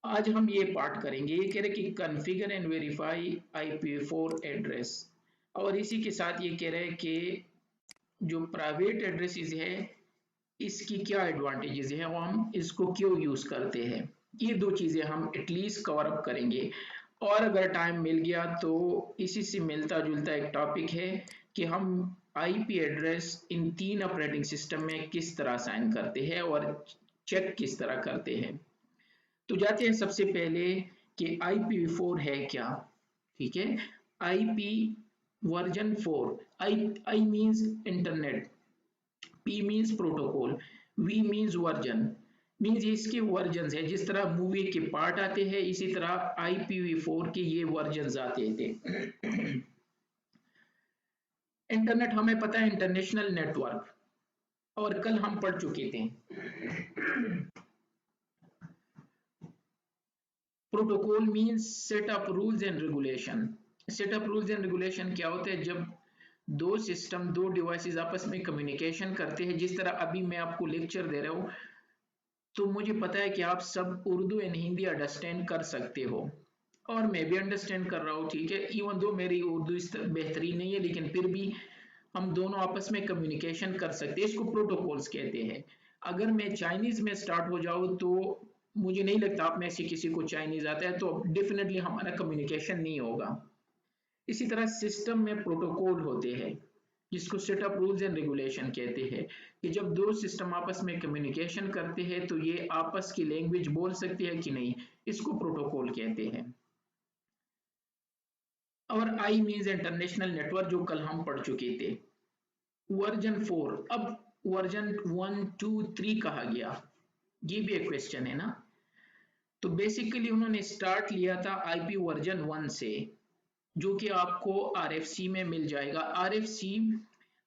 आज हम ये पार्ट करेंगे। ये कह रहे कि configure and verify IPv4 address, और इसी के साथ ये कह रहे हैं कि जो प्राइवेट एड्रेसेस है इसकी क्या एडवांटेजेस है और हम इसको क्यों यूज करते हैं। ये दो चीजें हम एटलीस्ट कवर अप करेंगे। और अगर टाइम मिल गया तो इसी से मिलता जुलता एक टॉपिक है कि हम IP एड्रेस इन तीन ऑपरेटिंग सिस्टम में किस तरह साइन करते हैं और चेक किस तरह करते हैं। तो जाते हैं सबसे पहले कि IPv4 है क्या। ठीक है, IP version 4, I means internet, P means protocol, V means version, means इसके वर्जन है। जिस तरह मूवी के पार्ट आते हैं इसी तरह IPv4 के ये वर्जन आते थे। इंटरनेट हमें पता है इंटरनेशनल नेटवर्क, और कल हम पढ़ चुके थे। Protocol means set up rules and regulation. Set up rules and regulation क्या होते हैं? जब दो सिस्टम, दो डिवाइसेस आपस में कम्युनिकेशन करते हैं, जिस तरह अभी मैं आपको लेक्चर दे रहा हूँ, तो मुझे पता है कि आप सब उर्दू एंड हिंदी अंडरस्टैंड कर सकते हो, और मैं भी अंडरस्टैंड कर रहा हूँ। ठीक है, इवन दो मेरी उर्दू इस बेहतरीन नहीं है, लेकिन फिर भी हम दोनों आपस में कम्युनिकेशन कर सकते हैं। इसको प्रोटोकॉल्स कहते हैं। अगर मैं चाइनीज में स्टार्ट हो जाऊँ तो मुझे नहीं लगता आप में से किसी को चाइनीज आता है, तो डेफिनेटली हमारा कम्युनिकेशन नहीं होगा। इसी तरह सिस्टम में प्रोटोकॉल होते हैं जिसको set of rules and regulation कहते हैं, कि जब दो सिस्टम आपस में कम्युनिकेशन करते हैं तो ये आपस की लैंग्वेज बोल सकते हैं कि नहीं, इसको प्रोटोकॉल कहते हैं। और आई मीन्स इंटरनेशनल नेटवर्क, जो कल हम पढ़ चुके थे। वर्जन 4, अब वर्जन 1 2 3 कहा गया, ये भी एक क्वेश्चन है ना। तो बेसिकली उन्होंने स्टार्ट लिया था IP वर्जन 1 से, जो कि आपको RFC में मिल जाएगा। RFC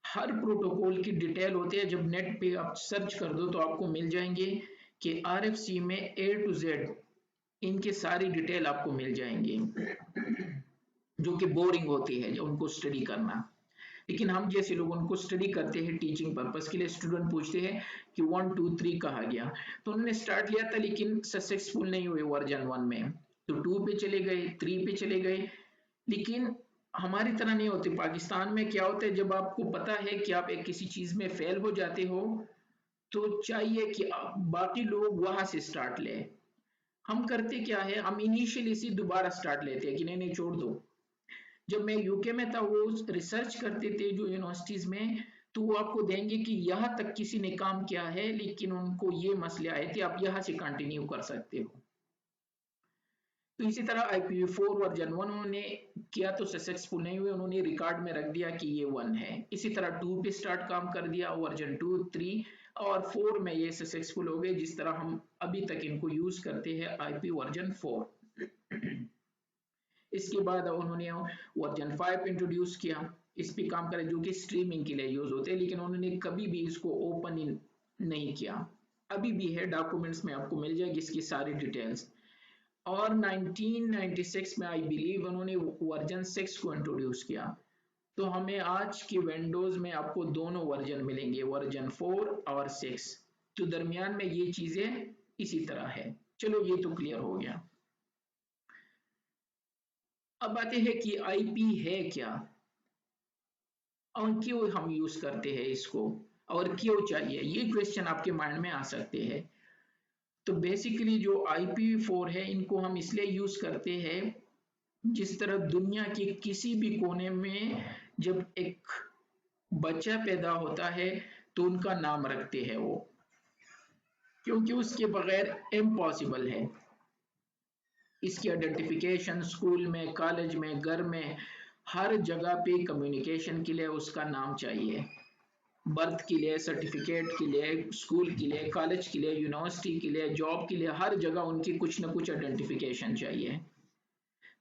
हर प्रोटोकॉल की डिटेल होती है, जब नेट पे आप सर्च कर दो तो आपको मिल जाएंगे कि RFC में A to Z इनके सारी डिटेल आपको मिल जाएंगे, जो कि बोरिंग होती है जो उनको स्टडी करना। लेकिन हम जैसे लोग उनको स्टडी करते हैं टीचिंग पर्पस के लिए। स्टूडेंट पूछते हैं कि 1 2 3 कहा गया, तो उन्होंने स्टार्ट लिया था लेकिन सक्सेसफुल नहीं हुए वर्जन 1 में, तो 2 पे चले गए, 3 पे चले गए। लेकिन हमारी तरह नहीं होती। पाकिस्तान में क्या होता है, जब आपको पता है कि आप एक किसी चीज में फेल हो जाते हो तो चाहिए कि बाकी लोग वहां से स्टार्ट लें। हम करते क्या है, हम इनिशियली से दोबारा स्टार्ट लेते हैं कि नहीं नहीं छोड़ दो। जब मैं यूके में था, वो रिसर्च करते थे जो यूनिवर्सिटीज में, तो वो आपको देंगे कि यहाँ तक किसी ने काम किया है लेकिन उनको ये मसले आए थे, आप यहाँ से कंटिन्यू कर सकते हो। तो इसी तरह IPv4 वर्जन 1 उन्होंने किया तो सक्सेसफुल नहीं हुए, उन्होंने रिकॉर्ड में रख दिया कि ये 1 है। इसी तरह 2 पे स्टार्ट काम कर दिया, वर्जन 2 3 और 4 में ये सक्सेसफुल हो गए, जिस तरह हम अभी तक इनको यूज करते हैं IP वर्जन 4। इसके बाद उन्होंने वर्जन 5 इंट्रोड्यूस किया, इस पे काम करें, जो कि स्ट्रीमिंग के लिए यूज होते हैं, लेकिन उन्होंने कभी भी इसको ओपन नहीं किया। अभी भी है, डॉक्यूमेंट्स में आपको मिल जाएगी इसकी सारी डिटेल्स। और 1996 में आई बिलीव उन्होंने वर्जन 6 को इंट्रोड्यूस किया। तो हमें आज की विंडोज में आपको दोनों वर्जन मिलेंगे, वर्जन 4 और 6। तो दरमियान में ये चीजें इसी तरह है। चलो ये तो क्लियर हो गया। अब आते हैं कि IP है क्या और क्यों हम यूज करते हैं इसको, और क्यों चाहिए, ये क्वेश्चन आपके माइंड में आ सकते हैं। तो बेसिकली जो IPv4 है इनको हम इसलिए यूज करते हैं, जिस तरह दुनिया के किसी भी कोने में जब एक बच्चा पैदा होता है तो उनका नाम रखते हैं वो, क्योंकि उसके बगैर इम्पॉसिबल है। इसकी आइडेंटिफिकेशन स्कूल में, कॉलेज में, घर में, हर जगह पे कम्युनिकेशन के लिए उसका नाम चाहिए। बर्थ के लिए, सर्टिफिकेट के लिए, स्कूल के लिए, कॉलेज के लिए, यूनिवर्सिटी के लिए, जॉब के लिए, हर जगह उनकी कुछ ना कुछ आइडेंटिफिकेशन चाहिए।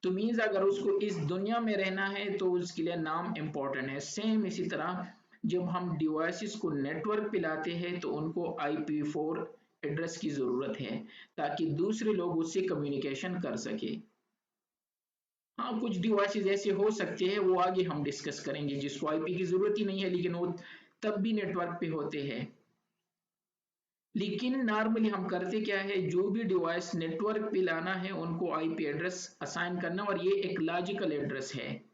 तो मीन्स अगर उसको इस दुनिया में रहना है तो उसके लिए नाम इम्पोर्टेंट है। सेम इसी तरह जब हम डिवाइसेस को नेटवर्क पे लाते हैं तो उनको IPv4 एड्रेस की जरूरत है, ताकि दूसरे लोग उससे कम्युनिकेशन कर सके। हाँ, कुछ डिवाइसेस ऐसे हो सकते हैं, वो आगे हम डिस्कस करेंगे, जिसको IP की जरूरत ही नहीं है लेकिन वो तब भी नेटवर्क पे होते हैं। लेकिन नॉर्मली हम करते क्या है, जो भी डिवाइस नेटवर्क पे लाना है उनको आईपी एड्रेस असाइन करना, और ये एक लॉजिकल एड्रेस है।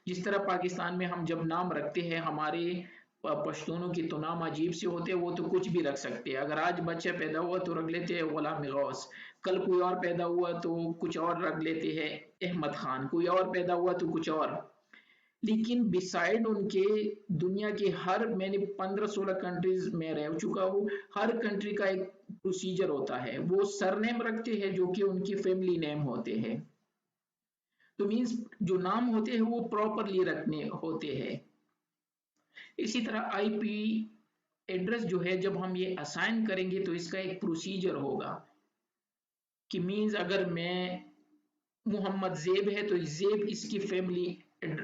जिस तरह पाकिस्तान में हम जब नाम रखते हैं, हमारे पश्तूनों की तो नाम अजीब से होते हैं, वो तो कुछ भी रख सकते हैं। अगर आज बच्चा पैदा हुआ तो रख लेते हैं गुलाम गौस, कल कोई और पैदा हुआ तो कुछ और रख लेते हैं अहमद खान, कोई और पैदा हुआ तो कुछ और। लेकिन बिसाइड उनके दुनिया के हर, मैंने 15-16 कंट्रीज में रह चुका हूँ, हर कंट्री का एक प्रोसीजर होता है, वो सरनेम रखते हैं जो कि उनकी फैमिली नेम होते हैं। तो मीन्स जो नाम होते हैं वो प्रॉपरली रखने होते हैं। इसी तरह आईपी एड्रेस जो है, जब हम ये असाइन करेंगे तो इसका एक प्रोसीजर होगा कि मीन्स अगर मैं मोहम्मद ज़ेब है तो ज़ेब इसकी फैमिली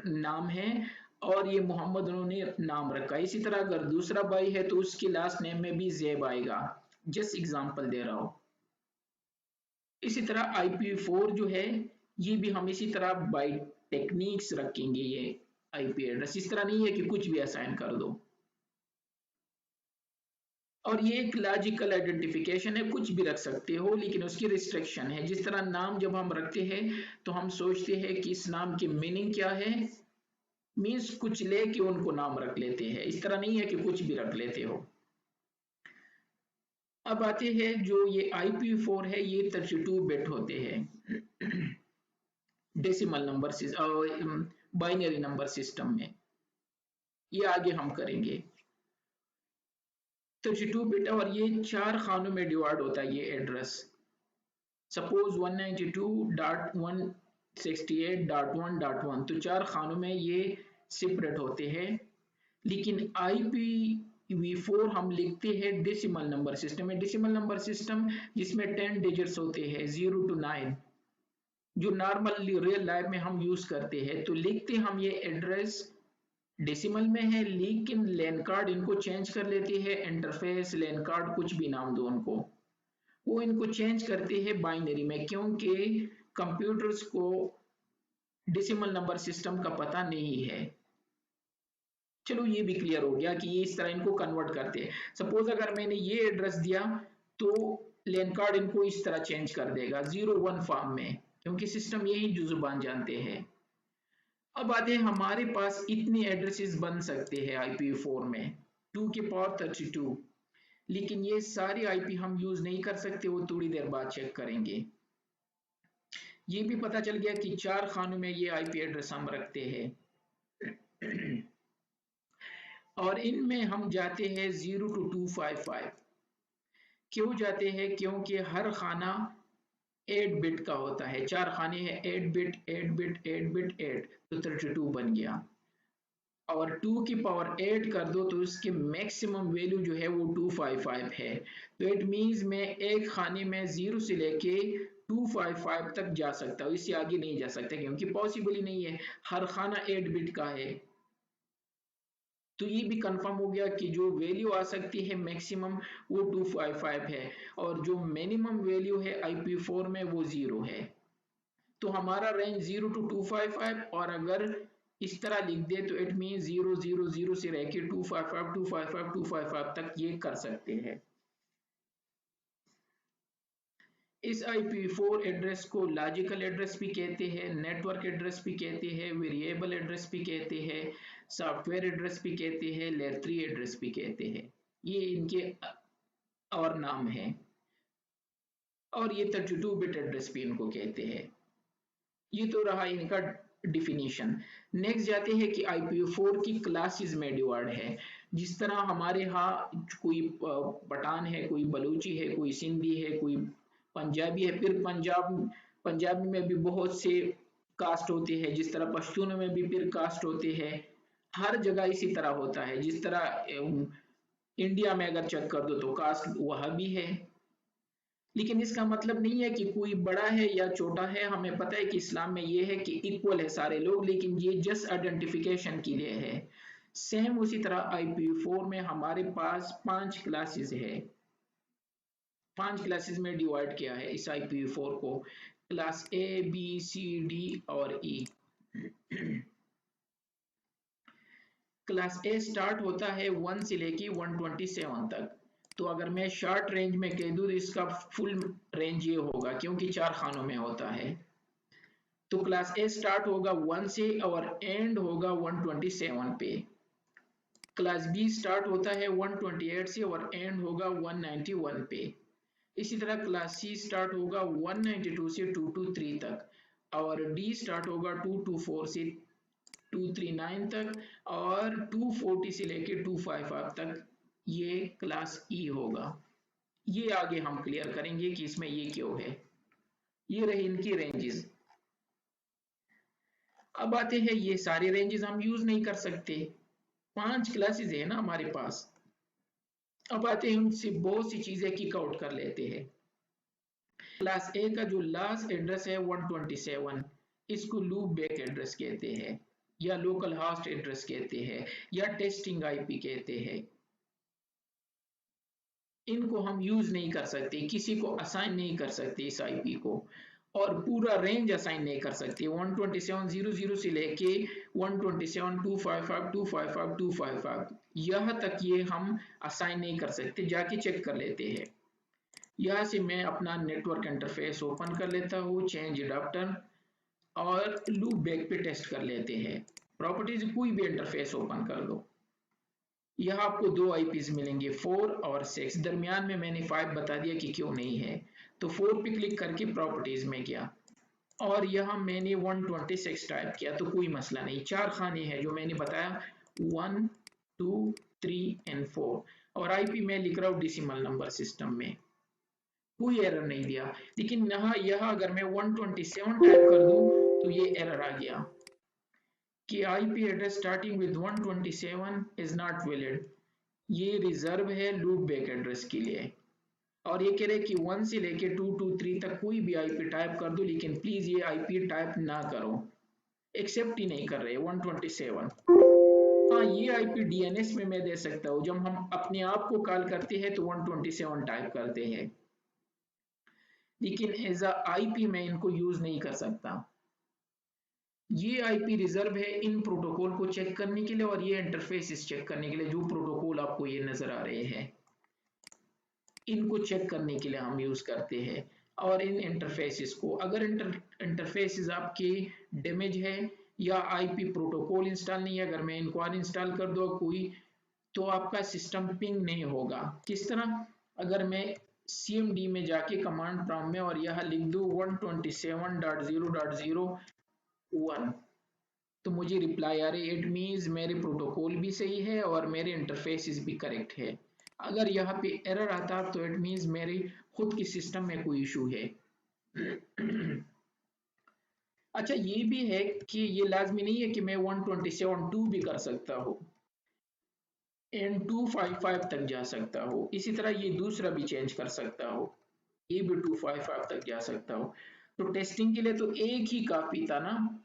नाम है, और ये मोहम्मद उन्होंने नाम रखा। इसी तरह अगर दूसरा भाई है तो उसके लास्ट नेम में भी ज़ेब आएगा। जस्ट एग्जांपल दे रहा हूँ। इसी तरह IP4 जो है, ये भी हम इसी तरह बाय टेक्निक्स रखेंगे ये आईपी एड्रेस। इस तरह नहीं है कि कुछ भी असाइन कर दो। और ये एक लॉजिकल आइडेंटिफिकेशन है, कुछ भी रख सकते हो, लेकिन उसकी रिस्ट्रिक्शन है। जिस तरह नाम जब हम रखते हैं तो हम सोचते हैं कि इस नाम की मीनिंग क्या है, मीन्स कुछ लेके उनको नाम रख लेते हैं। इस तरह नहीं है कि कुछ भी रख लेते हो। अब आते हैं जो ये IP4 है, ये 32 बिट होते हैं decimal number binary number system में। ये आगे हम करेंगे। 32 बिट, और ये 4 खानों में डिवाइड होता है ये एड्रेस। सपोज 192.168.1.1, तो 4 खानों में ये सेपरेट होते हैं। लेकिन IPv4 हम लिखते हैं डेसिमल नंबर सिस्टम में। डेसिमल नंबर सिस्टम जिसमें 10 डिजिट्स होते हैं 0 to 9, जो नॉर्मल रियल लाइफ में हम यूज करते हैं। तो लिखते हम ये एड्रेस डेसिमल में है, लेकिन लैन कार्ड इनको चेंज कर लेते हैं, इंटरफेस लैन कार्ड कुछ भी नाम दो उनको, वो इनको चेंज करते हैं बाइनरी में, क्योंकि कंप्यूटर्स को डेसिमल नंबर सिस्टम का पता नहीं है। चलो ये भी क्लियर हो गया कि ये इस तरह इनको कन्वर्ट करते हैं। सपोज अगर मैंने ये एड्रेस दिया तो लैन कार्ड इनको इस तरह चेंज कर देगा 01 फॉर्म में, क्योंकि सिस्टम यही जो जुबान जानते हैं। अब आते हैं, हमारे पास इतने एड्रेसेस बन सकते हैं IP4 में 2 की पावर 32, लेकिन ये सारी IP हम यूज नहीं कर सकते, वो थोड़ी देर बाद चेक करेंगे। ये भी पता चल गया कि 4 खानों में ये IP एड्रेस हम रखते हैं और इनमें हम जाते हैं 0 to 255। क्यों जाते हैं? क्योंकि हर खाना 8 बिट का होता है। 4 खाने हैं, 8 बिट 8 बिट 8 बिट 8, तो 32 बन गया। और 2 की पावर 8 कर दो तो इसकी मैक्सिमम वैल्यू जो है वो 255 है। तो इट मीन्स मैं एक खाने में 0 से लेके 255 तक जा सकता हूँ, इससे आगे नहीं जा सकता, क्योंकि पॉसिबल ही नहीं है, हर खाना 8 बिट का है। तो ये भी कंफर्म हो गया कि जो वैल्यू आ सकती है मैक्सिमम वो 255 है, और जो मिनिमम वैल्यू है IP4 में वो 0 है। तो हमारा रेंज 0 to 255, और अगर इस तरह लिख दे तो इट मीन 000 से रह के 255 255 255 तक ये कर सकते हैं। इस IP4 एड्रेस को लॉजिकल एड्रेस भी कहते हैं, नेटवर्क एड्रेस भी कहते हैं, वेरिएबल एड्रेस भी कहते हैं, सॉफ्टवेयर एड्रेस भी कहते हैं, लेयर 3 एड्रेस भी कहते हैं। ये इनके और नाम हैं, और ये 32 बिट एड्रेस भी इनको कहते हैं। ये तो रहा इनका डिफिनीशन। नेक्स्ट जाते हैं कि IP4 की क्लासेस में डिवाइड है। जिस तरह हमारे यहाँ कोई पठान है, कोई बलूची है, कोई सिंधी है, कोई पंजाबी है, फिर पंजाबी में भी बहुत से कास्ट होते हैं, जिस तरह पश्तून में भी फिर कास्ट होते हैं। हर जगह इसी तरह होता है। जिस तरह इंडिया में अगर चेक कर दो तो कास्ट वह भी है, लेकिन इसका मतलब नहीं है कि कोई बड़ा है या छोटा है। हमें पता है कि इस्लाम में ये है कि इक्वल है सारे लोग, लेकिन ये जस्ट आइडेंटिफिकेशन के लिए है। सेम उसी तरह IP4 में हमारे पास 5 क्लासेस है, 5 क्लासेस में डिवाइड किया है इस IP4 को, class A B C D और E। क्लास A स्टार्ट होता है 1 से लेके 127 तक। तो अगर मैं शॉर्ट रेंज में कह दूँ तो इसका फुल रेंज ये होगा, क्योंकि 4 खानों में होता है। तो क्लास ए स्टार्ट होगा 1 से और एंड होगा 127 पे। क्लास बी स्टार्ट होता है 128 से और एंड होगा 191 पे। इसी तरह क्लास सी स्टार्ट होगा 192 से 223 तक और डी स्टार्ट होगा 224 से 239 तक और 240 से लेके 255 तक ये क्लास ई होगा। ये आगे हम क्लियर करेंगे कि इसमें ये क्यों है। ये रही इनकी रेंजेस। अब आते हैं, ये सारे रेंजेस हम यूज नहीं कर सकते, 5 क्लासेस है ना हमारे पास। अब आते हैं उनसे बहुत सी चीजें किक आउट कर लेते हैं। क्लास ए का जो लास्ट एड्रेस है 127, इसको लूप बैक एड्रेस कहते हैं या लोकल होस्ट एड्रेस कहते हैं या टेस्टिंग आईपी कहते हैं। इनको हम यूज नहीं कर सकते, किसी को असाइन नहीं कर सकते इस आईपी को, और पूरा रेंज असाइन नहीं कर सकते 127.00 से लेके 127.255.255.255 यहाँ तक ये हम असाइन नहीं कर सकते। जाके चेक कर लेते हैं। यहाँ से मैं अपना नेटवर्क इंटरफेस ओपन कर लेता हूँ, चेंज एडाप्टर और लूप बैक पे टेस्ट कर लेते हैं। प्रॉपर्टीज कोई भी इंटरफेस ओपन कर दो। यहाँ आपको 2 आईपीज मिलेंगे 4 और 6। दरमियान में मैंने 5 बता दिया कि क्यों नहीं है। तो 4 पे क्लिक करके प्रॉपर्टीज में गया और यहाँ मैंने 126 टाइप किया, तो कोई मसला नहीं। 4 खाने हैं जो मैंने बताया 1 2 3 एंड 4 और आईपी में लिख रहा हूँ डेसिमल नंबर सिस्टम में, कोई एरर नहीं दिया। लेकिन यहाँ अगर मैं 127 टाइप कर दूं तो ये एरर आ गया कि IP address starting with 127 is not valid. ये रिजर्व है लूप बैक एड्रेस के लिए और ये कह रहे कि 1 से लेके 223 तक कोई भी आईपी टाइप कर दो, लेकिन प्लीज ये आईपी टाइप ना करो। एक्सेप्ट ही नहीं कर रहे 127। हाँ, ये आईपी डीएनएस में मैं दे सकता हूँ, जब हम अपने आप को कॉल करते हैं तो 127 टाइप करते हैं, लेकिन एज अ आईपी मैं इनको यूज नहीं कर सकता। ये आईपी रिजर्व है इन प्रोटोकॉल को चेक करने के लिए और ये इंटरफेसेस चेक करने के लिए, जो प्रोटोकॉल आपको ये नजर आ रहे हैं इनको चेक करने के लिए हम यूज करते हैं। और इन इंटरफेसेस को अगर इंटरफेसेस आपके डैमेज है या आईपी प्रोटोकॉल इंस्टॉल नहीं है, अगर मैं इनको अनइंस्टॉल कर दूँ कोई, तो आपका सिस्टम पिंग नहीं होगा। किस तरह, अगर मैं cmd में जाके कमांड प्रॉम्प्ट में और यहाँ लिख दूँ 127.0.0.1 तो मुझे रिप्लाई आ रही, इट मीन्स मेरे प्रोटोकॉल भी सही है और मेरे इंटरफेसेस भी करेक्ट है। अगर यहाँ पे एरर आता तो इट मीन्स मेरे खुद के सिस्टम में कोई इशू है। अच्छा, ये भी है कि ये लाजमी नहीं है कि मैं 127.2 भी कर सकता हूँ एंड 255 तक जा सकता हूँ। इसी तरह ये दूसरा भी चेंज कर सकता हूँ, ये भी 255 तक जा सकता हूँ। तो टेस्टिंग के लिए तो एक ही काफी था ना,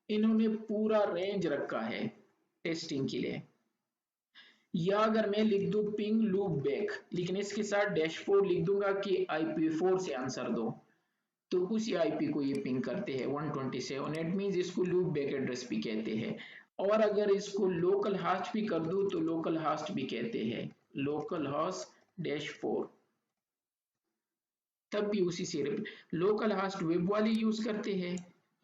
इन्होंने पूरा रेंज रखा है टेस्टिंग के लिए। या अगर मैं लिख दूं पिंग लूप बैक, लेकिन इसके साथ -4 लिख दूंगा कि IP4 से आंसर दो, तो उसी आईपी को ये पिंग करते हैं 127। इट मींस इसको लूप बैक एड्रेस भी कहते हैं। और अगर इसको लोकल होस्ट भी कर दूं तो लोकल होस्ट भी कहते हैं, लोकल होस्ट -4। तब भी उसी से लोकल होस्ट वेब वाले यूज करते हैं,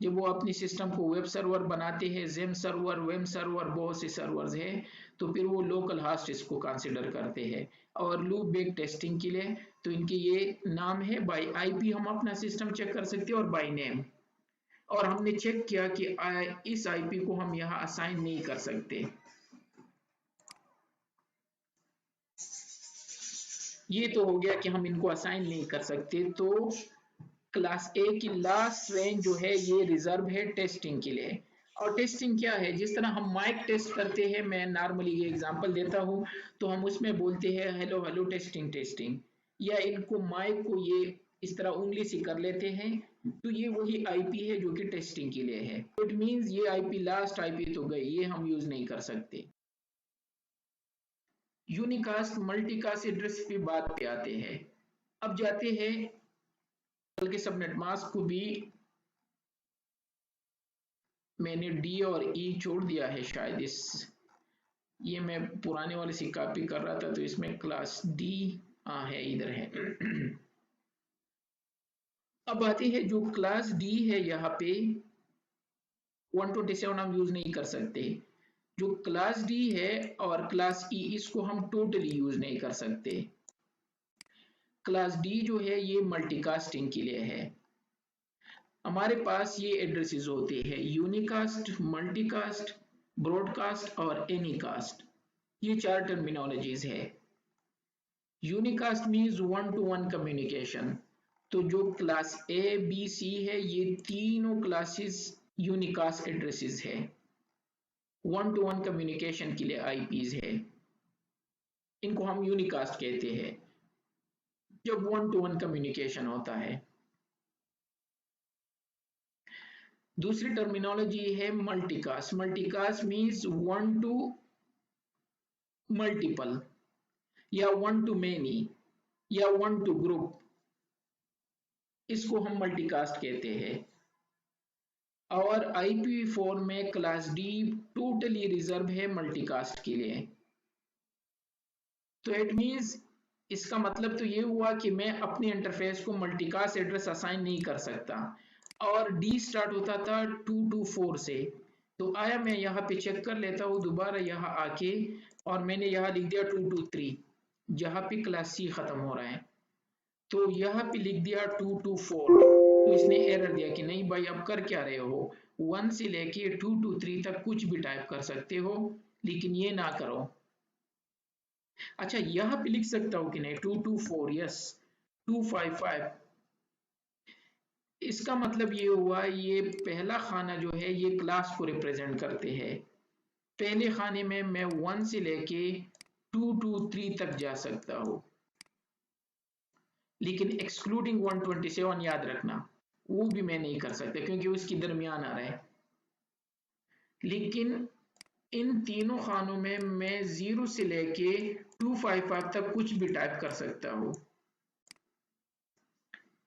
जब वो अपनी सिस्टम को वेब सर्वर बनाते हैं, जेम सर्वर, वेब सर्वर, बहुत से सर्वर्स हैं, तो फिर वो लोकल होस्ट इसको कंसिडर करते हैं। और लूप बैक टेस्टिंग के लिए तो इनके ये नाम है, बाय आईपी हम अपना सिस्टम चेक कर सकते हैं और बाय नेम। और हमने चेक किया कि इस आईपी को हम यहाँ असाइन नहीं कर सकते। ये तो हो गया कि हम इनको असाइन नहीं कर सकते। तो क्लास ए की लास्ट रेंज जो है ये रिजर्व है टेस्टिंग के लिए। और टेस्टिंग क्या है, जिस तरह हम माइक टेस्ट करते हैं, मैं नॉर्मली ये एग्जांपल देता हूँ, तो हम उसमें बोलते हैं हेलो हेलो टेस्टिंग टेस्टिंग, या इनको माइक को ये इस तरह उंगली से कर लेते हैं, तो ये वही आईपी है जो कि टेस्टिंग के लिए है। इट मींस ये आईपी लास्ट आईपी तो गई, ये हम यूज नहीं कर सकते। यूनिकास्ट मल्टीकास्ट एड्रेस की बात पे आते हैं। अब जाते हैं, बल्कि सबनेट मास्क को भी मैंने डी और ई छोड़ दिया है शायद, इस ये मैं पुराने वाले से कॉपी कर रहा था, तो इसमें क्लास डी हाँ है, इधर है। अब आती है जो क्लास डी है, यहाँ पे 127 हम यूज नहीं कर सकते। जो क्लास डी है और क्लास ई, इसको हम टोटली यूज नहीं कर सकते। क्लास डी जो है ये मल्टीकास्टिंग के लिए है। हमारे पास ये एड्रेसेस होते हैं, यूनिकास्ट, मल्टीकास्ट, ब्रॉडकास्ट और एनीकास्ट। ये 4 टर्मिनोलॉजीज है। Unicast means 1 to 1 communication. तो जो क्लास ए बी सी है, ये तीनों क्लासेस यूनिकास्ट एड्रेसेस है। 1 to 1 कम्युनिकेशन के लिए आईपीज है, इनको हम यूनिकास्ट कहते हैं जब 1 to 1 कम्युनिकेशन होता है। दूसरी टर्मिनोलॉजी है multicast. Multicast means 1 to multiple या 1 to मेनी या 1 to ग्रुप, इसको हम मल्टीकास्ट कहते हैं। और IPv4 में क्लास डी टोटली रिजर्व है मल्टीकास्ट के लिए। तो इट मींस, इसका मतलब तो ये हुआ कि मैं अपने इंटरफेस को मल्टीकास्ट एड्रेस असाइन नहीं कर सकता। और डी स्टार्ट होता था 224 से। तो आया, मैं यहाँ पे चेक कर लेता हूँ दोबारा यहाँ आके, और मैंने यहाँ लिख दिया 223, जहाँ पे क्लास सी खत्म हो रहा है। तो यहाँ पे लिख दिया 224, तो इसने एरर दिया कि नहीं भाई, अब कर क्या रहे हो, 1 से लेके 223 तक कुछ भी टाइप कर सकते हो, लेकिन ये ना करो। अच्छा, यहाँ पे लिख सकता हूँ कि नहीं 224, यस 255। इसका मतलब ये हुआ, ये पहला खाना जो है ये क्लास को रिप्रेजेंट करते हैं। पहले खाने में मैं 1 से लेके 223 तक जा सकता हूँ, लेकिन एक्सक्लूडिंग 127 याद रखना, वो भी मैं नहीं कर सकता क्योंकि उसकी दरमियान आ रहा है। लेकिन इन तीनों खानों में मैं 0 से लेके 255 तक कुछ भी टाइप कर सकता हूँ।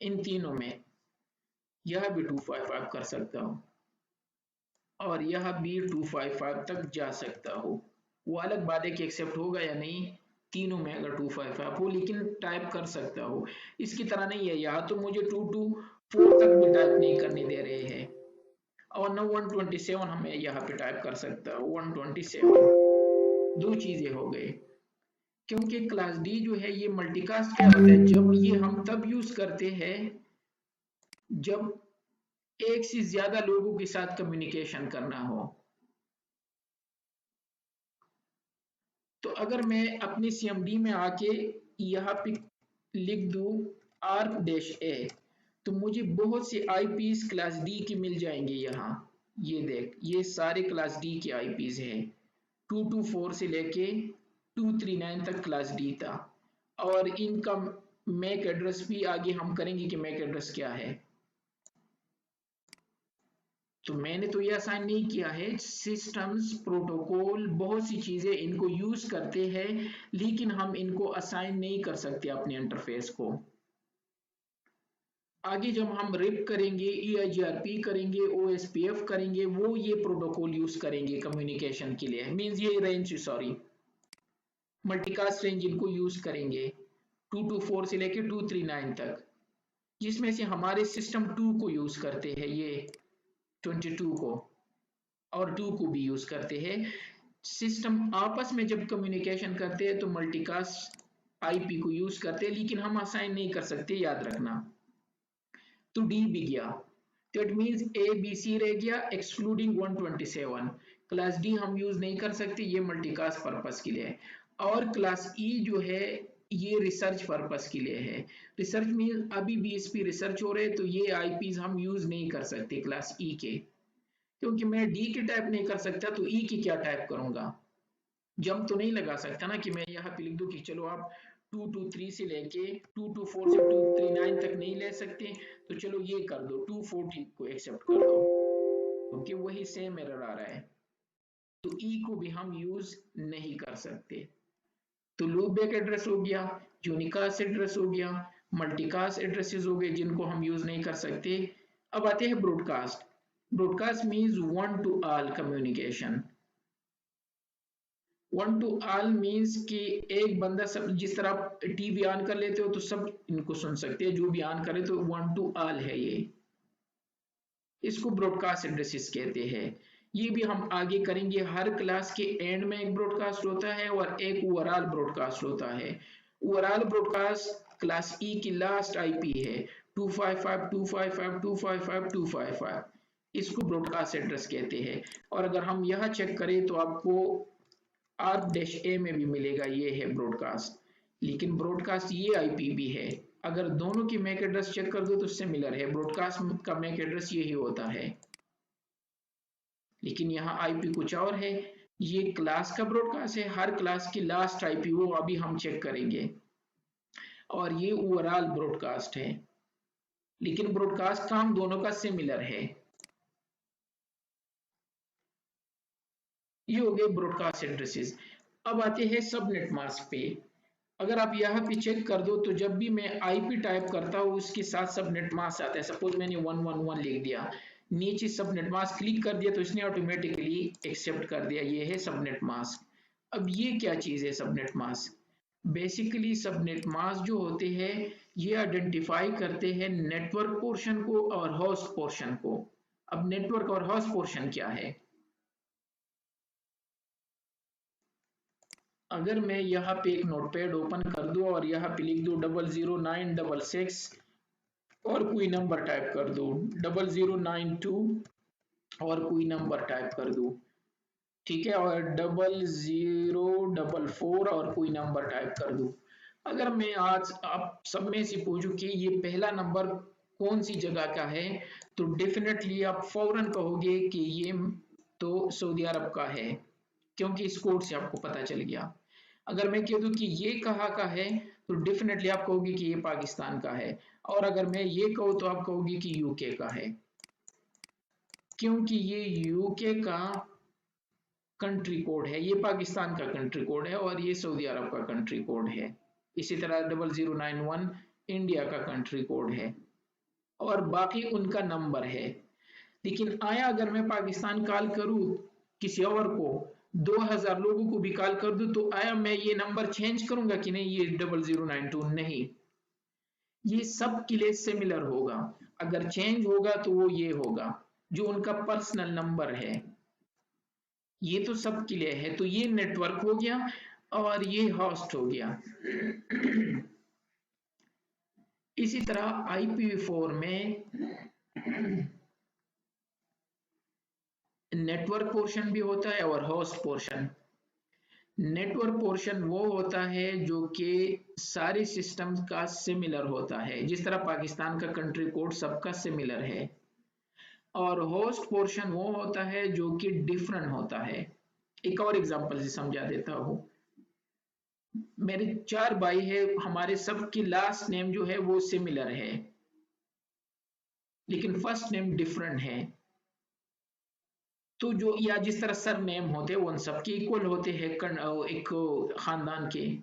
इन तीनों में यह भी 255 कर सकता हूँ और यह भी 255 तक जा सकता हूँ। वो अलग बात है कि एक्सेप्ट होगा या नहीं तीनों में अगर 255 हो, लेकिन टाइप कर सकता हो। इसकी तरह नहीं है, यहाँ तो मुझे 224 तक भी टाइप नहीं करने दे रहे हैं, और न 127 हमें यहाँ पे टाइप कर सकता हूँ। 127 दो चीजें हो गई, क्योंकि क्लास डी जो है ये मल्टीकास्ट क्या होता है, जब ये हम तब यूज करते हैं जब एक से ज्यादा लोगों के साथ कम्युनिकेशन करना हो। तो अगर मैं अपनी CMD में आके यहाँ पे लिख दूं ARP-A, तो मुझे बहुत से IPs क्लास डी की मिल जाएंगे। यहाँ ये देख, ये सारे क्लास डी के IPs हैं, 224 से लेके 239 तक क्लास डी था। और इनका मैक एड्रेस भी आगे हम करेंगे कि मैक एड्रेस क्या है। तो मैंने तो ये असाइन नहीं किया है। सिस्टम्स, प्रोटोकॉल, बहुत सी चीजें इनको यूज करते हैं, लेकिन हम इनको असाइन नहीं कर सकते अपने इंटरफेस को। आगे जब हम रिप करेंगे, EIGRP करेंगे, OSPF करेंगे, वो ये प्रोटोकॉल यूज करेंगे कम्युनिकेशन के लिए। मींस ये रेंज, सॉरी, मल्टीकास्ट रेंज इनको यूज करेंगे 224 से लेके 239 तक, जिसमें से हमारे सिस्टम 2 को यूज करते हैं, ये 22 को, और 2 को भी यूज करते हैं। सिस्टम आपस में जब कम्युनिकेशन करते हैं तो मल्टीकास्ट IP को यूज करते हैं, लेकिन हम असाइन नहीं कर सकते, याद रखना। तो डी भी गया, तो इट मींस ABC रह गया एक्सक्लूडिंग 127। क्लास डी हम यूज नहीं कर सकते, ये मल्टीकास्ट पर्पस के लिए है। और क्लास ई जो है ये रिसर्च पर्पस के लिए है। रिसर्च मीन अभी भी इस पे रिसर्च हो रहे हैं, तो ये IPs हम यूज नहीं कर सकते क्लास ई के, क्योंकि मैं डी की टाइप नहीं कर सकता तो ई की क्या टाइप करूंगा। जंप तो नहीं लगा सकता ना कि मैं यहाँ पे लिख दूं कि चलो आप 223 से लेके 224 से 239 तक नहीं ले सकते, तो चलो ये कर दो, 240 को एक्सेप्ट कर दो, क्योंकि वही सेम एरर आ रहा है। तो ई को भी हम यूज नहीं कर सकते। तो लूप बैक एड्रेस हो गया, यूनिकास्ट एड्रेस हो गया, मल्टीकास्ट एड्रेसेस हो गए जिनको हम यूज नहीं कर सकते। अब आते हैं broadcast. Broadcast means one two all communication. One two all means कि एक बंदा सब, जिस तरह आप टीवी ऑन कर लेते हो तो सब इनको सुन सकते हैं, जो भी ऑन करे, तो वन टू ऑल है ये। इसको ब्रॉडकास्ट एड्रेसेस कहते हैं। ये भी हम आगे करेंगे। हर क्लास के एंड में एक ब्रॉडकास्ट होता है और एक ओवरऑल ब्रॉडकास्ट होता है। ओवरऑल ब्रॉडकास्ट क्लास ई की लास्ट आईपी है 255.255.255.255। इसको ब्रॉडकास्ट एड्रेस कहते हैं। और अगर हम यह चेक करें तो आपको आर डैश ए में भी मिलेगा, ये है ब्रॉडकास्ट। लेकिन ब्रॉडकास्ट ये आईपी भी है। अगर दोनों की मैक एड्रेस चेक कर दो तो सिमिलर है, ब्रॉडकास्ट का मैक एड्रेस यही होता है। लेकिन यहाँ आईपी कुछ और है। ये क्लास का ब्रॉडकास्ट है, हर क्लास की लास्ट आईपी वो अभी हम चेक करेंगे। और ये ओवरऑल ब्रॉडकास्ट है, लेकिन ब्रॉडकास्ट काम दोनों का सिमिलर है। ये हो गए ब्रॉडकास्ट एड्रेसेस। अब आते हैं सबनेट मास्क पे। अगर आप यहाँ पे चेक कर दो तो जब भी मैं आईपी टाइप करता हूँ उसके साथ सबनेट मास्क आता है। सपोज मैंने 111 लिख दिया, नीचे सबनेट मास्क क्लिक कर दिया तो इसने ऑटोमेटिकली एक्सेप्ट कर दिया, ये है सबनेट मास्क। अब ये क्या चीज है subnet mask? Basically subnet mask जो होते हैं ये आइडेंटिफाई करते हैं नेटवर्क पोर्शन को और होस्ट पोर्शन को। अब नेटवर्क और होस्ट पोर्शन क्या है? अगर मैं यहाँ पे एक नोटपैड ओपन कर दूं और यहाँ पे लिख दूं 00966 और कोई नंबर टाइप कर दूं 0092 और कोई नंबर टाइप कर दूं, ठीक है, और 0044 और कोई नंबर टाइप कर दूं। अगर मैं आज आप सब में से पूछूं कि ये पहला नंबर कौन सी जगह का है, तो डेफिनेटली आप फौरन कहोगे कि ये तो सऊदी अरब का है, क्योंकि इस कोड से आपको पता चल गया। अगर मैं कह दूं कि ये कहाँ का है, तो डेफिनेटली आप कहोगे कि ये पाकिस्तान का है। और अगर मैं ये कहूँ तो आप कहोगे कि यूके का है, क्योंकि ये यूके का कंट्री कोड है, ये पाकिस्तान का कंट्री कोड है और ये सऊदी अरब का कंट्री कोड है। इसी तरह 0091 इंडिया का कंट्री कोड है और बाकी उनका नंबर है। लेकिन आया अगर मैं पाकिस्तान कॉल करूं किसी और को, 2000 लोगों को भी कॉल कर दूं, तो आया मैं ये नंबर चेंज करूंगा कि नहीं? ये 0092 नहीं, ये सब के लिए सिमिलर होगा। अगर चेंज होगा तो वो ये होगा जो उनका पर्सनल नंबर है। ये तो सब के लिए है, तो ये नेटवर्क हो गया और ये होस्ट हो गया। इसी तरह IPv4 में नेटवर्क पोर्शन भी होता है और होस्ट पोर्शन। नेटवर्क पोर्शन वो होता है जो कि सारे सिस्टम्स का सिमिलर होता है, जिस तरह पाकिस्तान का कंट्री कोड सबका सिमिलर है। और होस्ट पोर्शन वो होता है जो कि डिफरेंट होता है। एक और एग्जांपल से समझा देता हूँ। मेरे 4 भाई है, हमारे सबकी लास्ट नेम जो है वो सिमिलर है, लेकिन फर्स्ट नेम डिफरेंट है। तो जो, या जिस तरह सर नेम होते हैं उन सबके इक्वल होते हैं एक खानदान के,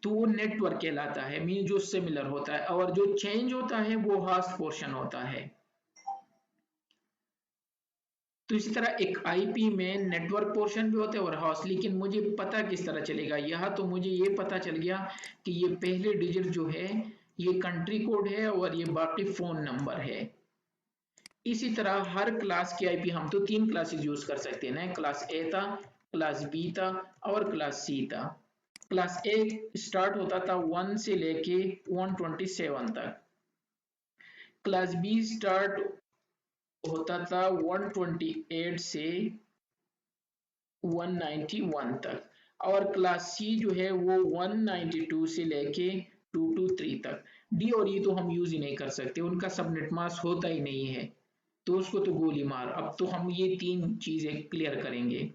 तो वो नेटवर्क कहलाता है, मीन जो सिमिलर होता है। और जो चेंज होता है वो होस्ट पोर्शन होता है। तो इसी तरह एक आईपी में नेटवर्क पोर्शन भी होता है और होस्ट। लेकिन मुझे पता किस तरह चलेगा? यह तो मुझे ये पता चल गया कि ये पहले डिजिट जो है ये कंट्री कोड है और ये बाकी फोन नंबर है। इसी तरह हर क्लास की आईपी हम तो 3 क्लासेस यूज कर सकते हैं ना, क्लास ए था, क्लास बी था और क्लास सी था। क्लास ए स्टार्ट होता था 1 से लेके 127 तक। क्लास बी स्टार्ट होता था 128 से 191 तक। और क्लास सी जो है वो 192 से लेके 223 तक। डी और ई तो हम यूज ही नहीं कर सकते, उनका सबनेट मास्क होता ही नहीं है, तो उसको तो गोली मार। अब तो हम ये 3 चीजें क्लियर करेंगे।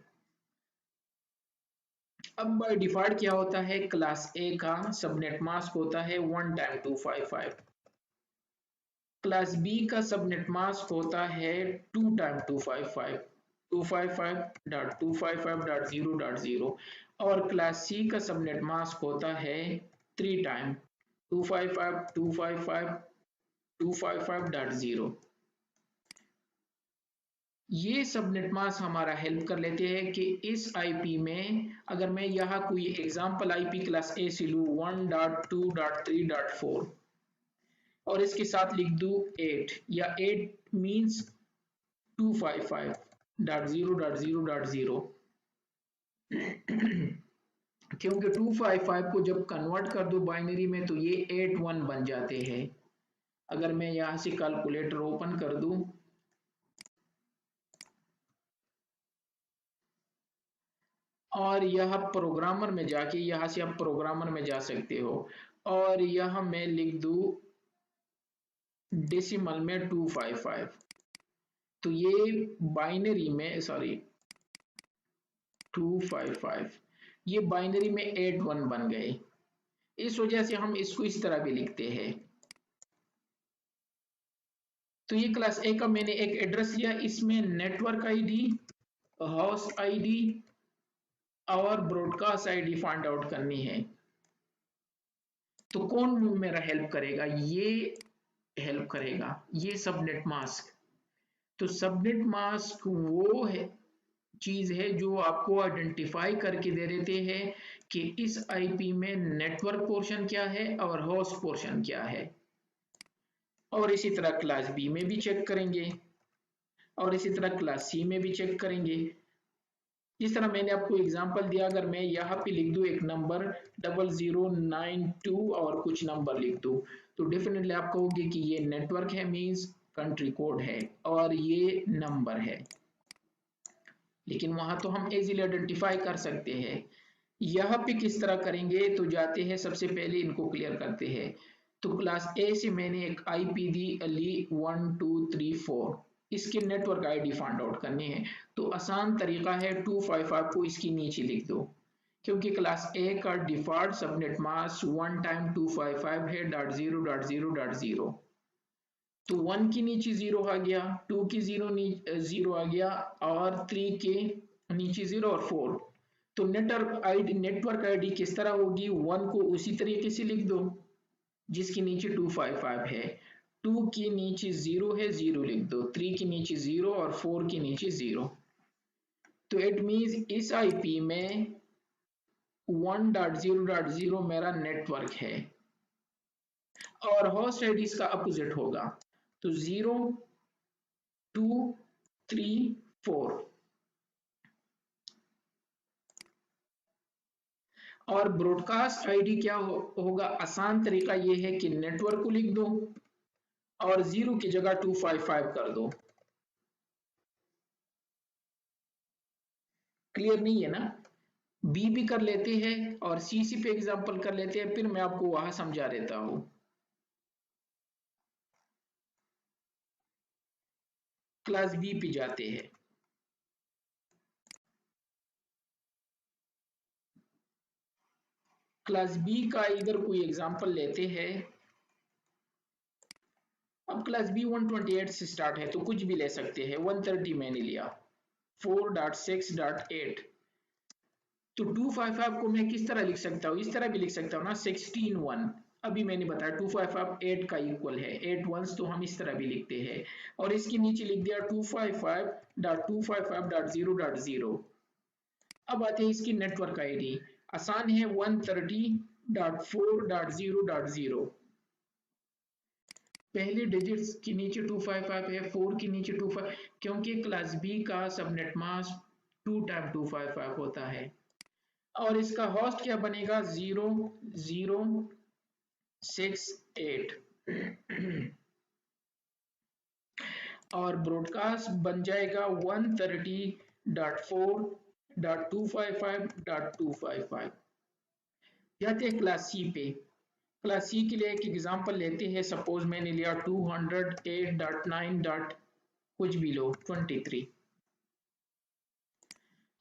अब बाय डिफॉल्ट क्या होता है? क्लास ए का सबनेट मास्क होता है 1 टाइम 255। क्लास बी का सबनेट मास्क होता है 2 टाइम 255, 255.255.0.0। और क्लास सी का सबनेट मास्क होता है 3 टाइम 255.255.255.0। ये सबनेट मास्क हमारा हेल्प कर लेते हैं कि इस आईपी में अगर मैं यहाँ कोई एग्जांपल आईपी क्लास ए से लूँ 1.2.3.4 और इसके साथ लिख दूँ 8 या 8 मीन्स 255.0.0.0 क्योंकि 255 को जब कन्वर्ट कर दो बाइनरी में तो ये 81 बन जाते हैं। अगर मैं यहाँ से कैलकुलेटर ओपन कर दूं और यह प्रोग्रामर में जाके यहाँ से आप प्रोग्रामर में जा सकते हो और यह मैं लिख दूं डेसिमल में 255 तो ये बाइनरी में 255 ये बाइनरी में 81 बन गए। इस वजह से हम इसको इस तरह भी लिखते हैं। तो ये क्लास ए का मैंने एक एड्रेस लिया, इसमें नेटवर्क आईडी, होस्ट आईडी और ब्रॉडकास्ट आईडी फाइंड आउट करनी है। तो कौन मेरा हेल्प करेगा? ये हेल्प करेगा, ये सबनेट मास्क। तो सबनेट मास्क वो है चीज है जो आपको आइडेंटिफाई करके दे देते हैं कि इस आईपी में नेटवर्क पोर्शन क्या है और होस्ट पोर्शन क्या है। और इसी तरह क्लास बी में भी चेक करेंगे और इसी तरह क्लास सी में भी चेक करेंगे। जिस तरह मैंने आपको एग्जांपल दिया, अगर मैं यहाँ पे लिख दूं एक नंबर 0092 और कुछ नंबर लिख दूं तो डेफिनेटली आप कहोगे कि ये नेटवर्क है, मींस कंट्री कोड है और ये नंबर है। लेकिन वहां तो हम इजीली आइडेंटिफाई कर सकते हैं। यहाँ पे किस तरह करेंगे? तो जाते हैं, सबसे पहले इनको क्लियर करते हैं। तो क्लास ए से मैंने एक आईपी ली 1234, इसके नेटवर्क आईडी फाइंड आउट करनी है। तो आसान तरीका है 255 को इसकी नीचे लिख दो, क्योंकि क्लास ए का डिफॉल्ट सबनेट मास्क 1 टाइम 255 है .0.0.0। तो 1 की नीचे 0 आ गया, 2 की 0 आ गया और 3 के नीचे 0 और 4। तो नेटवर्क आईडी किस तरह होगी? 1 को उसी तरीके से लिख दो जिसके नीचे 255 है, 2 के नीचे 0 है, 0 लिख दो, 3 के नीचे 0 और 4 के नीचे 0। तो इट मींस इस आईपी में 1.0.0 मेरा नेटवर्क है और होस्ट आईडी इसका अपोजिट होगा। तो 0 2 3 4 और ब्रॉडकास्ट आईडी क्या होगा? आसान तरीका ये है कि नेटवर्क को लिख दो और 0 की जगह 255 कर दो। क्लियर नहीं है ना? बी भी कर लेते हैं और सी पे एग्जांपल कर लेते हैं, फिर मैं आपको वहां समझा देता हूं। क्लास बी पे जाते हैं। क्लास बी का इधर कोई एग्जांपल लेते हैं। अब क्लास बी 128 से स्टार्ट है तो कुछ भी ले सकते हैं। 130 मैंने लिया, 4.6.8। तो 255 को मैं किस तरह लिख सकता हूँ? इस तरह भी लिख सकता हूँ ना, 16 1। अभी मैंने बताया 255 8 का इक्वल है, 8 वंस तो हम इस तरह भी लिखते हैं। और इसके नीचे लिख दिया 255.255.0.0। अब आते हैं इसकी नेटवर्क आईडी। आसान है, 130.4.0.0। पहले डिजिट्स के नीचे 255 है, 4 के नीचे 25, क्योंकि क्लास बी का सबनेट मास्क 2 टाइम 255 होता है। और इसका होस्ट क्या बनेगा? 0068 और ब्रॉडकास्ट बन जाएगा 130.4.255.255। जाते हैं क्लास सी पे। क्लास सी के लिए एक एग्जांपल लेते हैं। सपोज मैंने लिया 208.9. कुछ भी लो 23।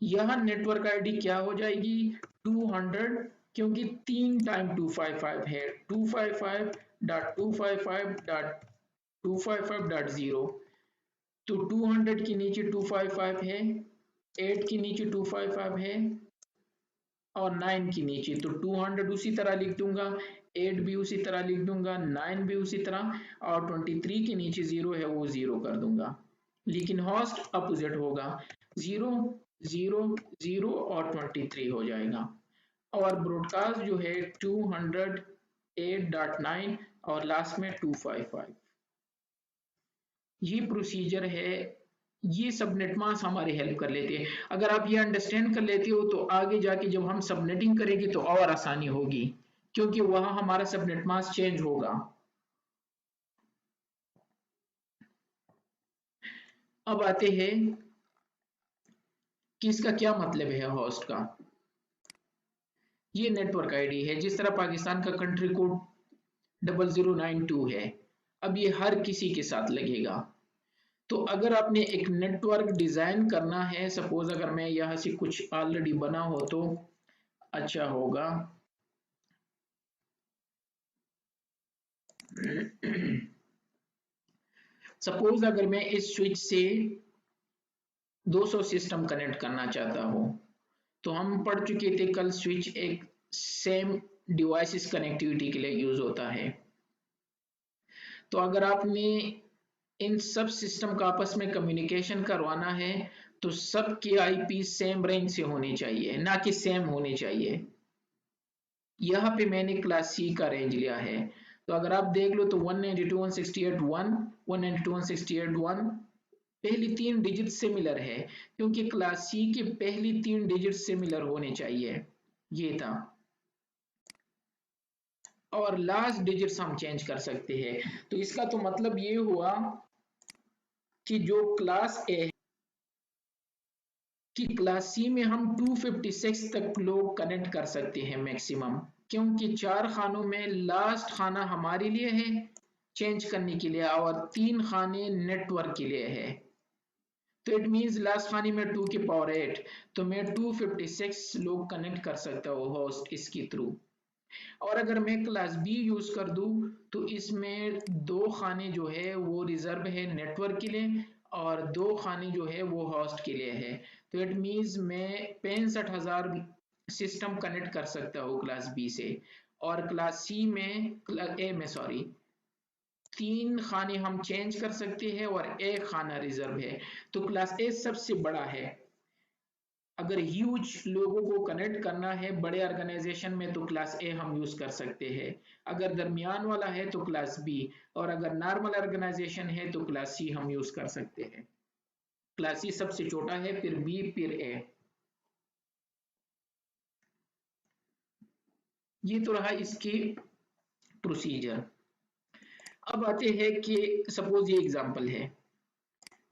यह नेटवर्क आईडी क्या हो जाएगी? 200, क्योंकि 3 टाइम 255 है, 255.255.255.0। तो 200 के नीचे 255 है, 8 के नीचे 255 है और 9 के नीचे, तो 200 उसी तरह लिख दूंगा, 8 भी उसी तरह लिख दूंगा, 9 भी उसी तरह और 23 के नीचे 0 है वो 0 कर दूंगा। लेकिन होस्ट अपोजिट होगा, 0 0 0 और 23 हो जाएगा। और ब्रॉडकास्ट जो है 208.9 और लास्ट में 255। ये प्रोसीजर है, ये सबनेट मास्क हमारी हेल्प कर लेते हैं। अगर आप ये अंडरस्टैंड कर लेते हो तो आगे जाके जब हम सबनेटिंग करेंगे तो और आसानी होगी, क्योंकि वहां हमारा सबनेट मास्क चेंज होगा। अब आते हैं कि इसका क्या मतलब है होस्ट का। ये नेटवर्क आईडी है, जिस तरह पाकिस्तान का कंट्री कोड 0092 है, अब ये हर किसी के साथ लगेगा। तो अगर आपने एक नेटवर्क डिजाइन करना है, सपोज अगर मैं यहाँ से कुछ ऑलरेडी बना हो तो अच्छा होगा। सपोज अगर मैं इस स्विच से 200 सिस्टम कनेक्ट करना चाहता हूँ, तो हम पढ़ चुके थे कल, स्विच एक सेम डिवाइसेस कनेक्टिविटी के लिए यूज होता है। तो अगर आपने इन सब सिस्टम का आपस में कम्युनिकेशन करवाना है तो सबकी आईपी सेम रेंज से होनी चाहिए, ना कि सेम होनी चाहिए। यहाँ पे मैंने क्लास सी का रेंज लिया है। तो अगर आप देख लो तो 192.168.1 192.168.1 पहली 3 डिजिट सिमिलर है, क्योंकि क्लास सी की पहली 3 डिजिट सिमिलर होने चाहिए, ये था। और लास्ट डिजिट्स हम चेंज कर सकते हैं। तो इसका तो मतलब ये हुआ कि जो क्लास ए कि क्लास सी में हम 256 तक लोग कनेक्ट कर सकते हैं मैक्सिमम, क्योंकि 4 खानों में लास्ट खाना हमारे लिए है चेंज करने के लिए और 3 खाने नेटवर्क के लिए है। तो इट मींस लास्ट खाने में 2 की पावर 8, तो मैं 256 लोग कनेक्ट कर सकता हूँ होस्ट इसके थ्रू। और अगर मैं क्लास बी यूज कर दूं तो इसमें 2 खाने जो है वो रिजर्व है नेटवर्क के लिए और 2 खाने जो है वो होस्ट के लिए है। तो इट मींस मैं 65,000 सिस्टम कनेक्ट कर सकता हूँ क्लास बी से। और क्लास सी में ए में सॉरी 3 खाने हम चेंज कर सकते हैं और 1 खाना रिजर्व है। तो क्लास ए सबसे बड़ा है। अगर ह्यूज लोगों को कनेक्ट करना है बड़े ऑर्गेनाइजेशन में तो क्लास ए हम यूज कर सकते हैं। अगर दरमियान वाला है तो क्लास बी, और अगर नॉर्मल ऑर्गेनाइजेशन है तो क्लास सी हम यूज कर सकते हैं। क्लास सी सबसे छोटा है, फिर बी, फिर ए। ये तो रहा इसकी प्रोसीजर। अब आते हैं कि सपोज ये एग्जांपल है,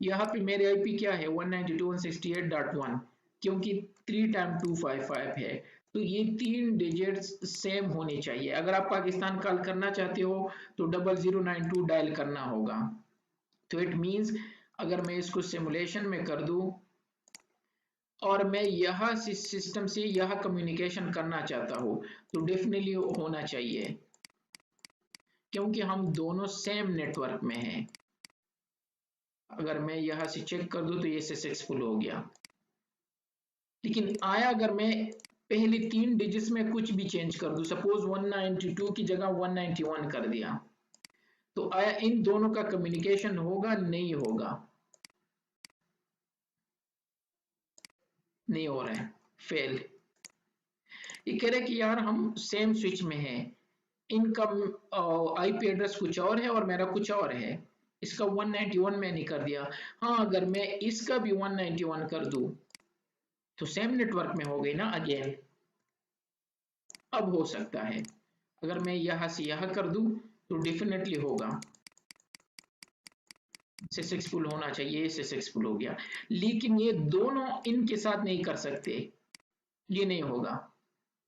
यहाँ पे मेरे आईपी क्या है 192.168.1, क्योंकि 3 टाइम 255 है, तो ये 3 डिजिट्स सेम होने चाहिए। अगर आप पाकिस्तान कॉल करना चाहते हो तो 0092 डायल करना होगा। तो इट मींस अगर मैं इसको सिमुलेशन में कर दूं और मैं यहाँ सिस्टम से यहाँ कम्युनिकेशन करना चाहता हूँ तो डेफिनेटली होना चाहिए, क्योंकि हम दोनों सेम नेटवर्क में हैं। अगर मैं यहाँ से चेक कर दूं तो ये सक्सेसफुल हो गया। लेकिन आया अगर मैं पहले 3 डिजिट्स में कुछ भी चेंज कर दूं, सपोज 192 की जगह 191 कर दिया, तो आया इन दोनों का कम्युनिकेशन होगा? नहीं होगा, नहीं हो रहा है, फेल। ये कह रहे कि यार हम सेम स्विच में हैं, इनका आईपी एड्रेस कुछ और है और मेरा कुछ और है, इसका 191 मैंने कर दिया। हाँ, अगर मैं इसका भी 191 कर दूं तो सेम नेटवर्क में हो गई ना अगेन। अब हो सकता है अगर मैं यहां से यहां कर दूं तो डेफिनेटली होगा, सक्सेसफुल होना चाहिए, सक्सेसफुल हो गया। लेकिन ये दोनों इनके साथ नहीं कर सकते, ये नहीं होगा।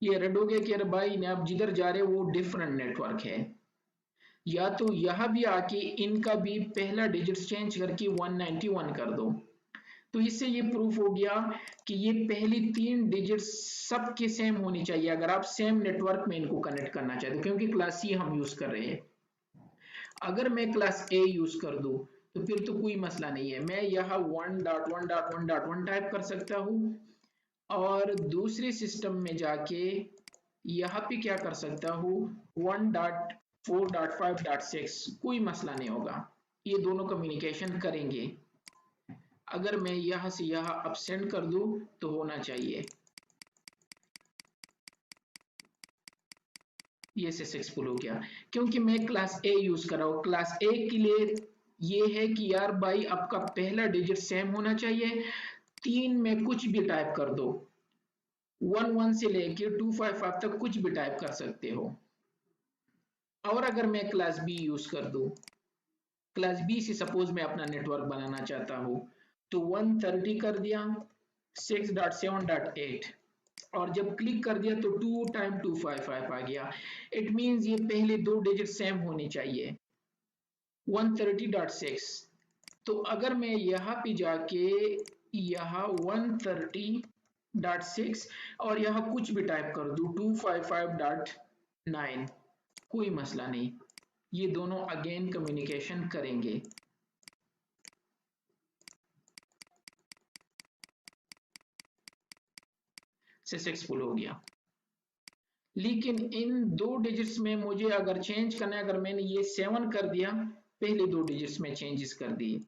ये रेड हो गया कि अरे भाई ने आप जिधर जा रहे हो वो डिफरेंट नेटवर्क है। या तो यह भी आके इनका भी पहला डिजिट चेंज करके 191 कर दो, तो इससे ये प्रूफ हो गया कि ये पहली 3 डिजिट सबके सेम होनी चाहिए अगर आप सेम नेटवर्क में इनको कनेक्ट करना चाहते हो, क्योंकि क्लास सी हम यूज कर रहे हैं। अगर मैं क्लास ए यूज कर दूं तो फिर तो कोई मसला नहीं है, मैं यहाँ 1.1.1.1 टाइप कर सकता हूँ और दूसरे सिस्टम में जाके यहाँ पे क्या कर सकता हूँ 1.4.5.6, कोई मसला नहीं होगा, ये दोनों कम्युनिकेशन करेंगे। अगर मैं यहां से यहां अब सेंड कर दूं तो होना चाहिए ये सक्सेसफुल हो गया, क्योंकि मैं क्लास ए यूज कर रहा हूँ। क्लास ए के लिए ये है कि यार भाई आपका पहला डिजिट सेम होना चाहिए, 3 में कुछ भी टाइप कर दो, 11 से लेके 255 तक कुछ भी टाइप कर सकते हो। और अगर मैं क्लास बी यूज कर दूं, क्लास बी से सपोज मैं अपना नेटवर्क बनाना चाहता हूँ, तो 130 कर दिया, 6.7.8 और जब क्लिक कर दिया तो 2 टाइम 255 आ गया। इट मींस ये पहले दो डिजिट सेम होने चाहिए, 130.6। तो अगर मैं यहाँ पे जाके यहाँ 130.6 और यहाँ कुछ भी टाइप कर दूं 255.9, कोई मसला नहीं, ये दोनों अगेन कम्युनिकेशन करेंगे। सक्सेसफुल हो गया। लेकिन इन दो डिजिट्स में मुझे अगर चेंज करना है, अगर मैंने ये 7 कर दिया, पहले दो डिजिट्स में चेंजेस कर दिए,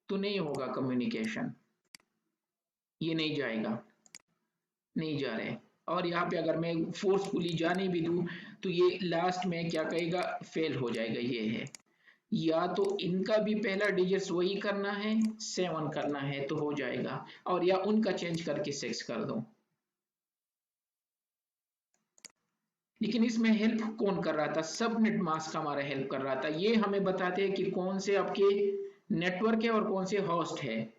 तो नहीं होगा कम्युनिकेशन, ये नहीं जाएगा, नहीं जा रहे। और यहाँ पे अगर मैं फोर्सफुली जाने भी दूं तो ये लास्ट में क्या कहेगा, फेल हो जाएगा। ये है, या तो इनका भी पहला डिजिट्स वही करना है, 7 करना है तो हो जाएगा, और या उनका चेंज करके 6 कर दो। लेकिन इसमें हेल्प कौन कर रहा था, सबनेट मास्क हमारा हेल्प कर रहा था। ये हमें बताते हैं कि कौन से आपके नेटवर्क है और कौन से होस्ट है।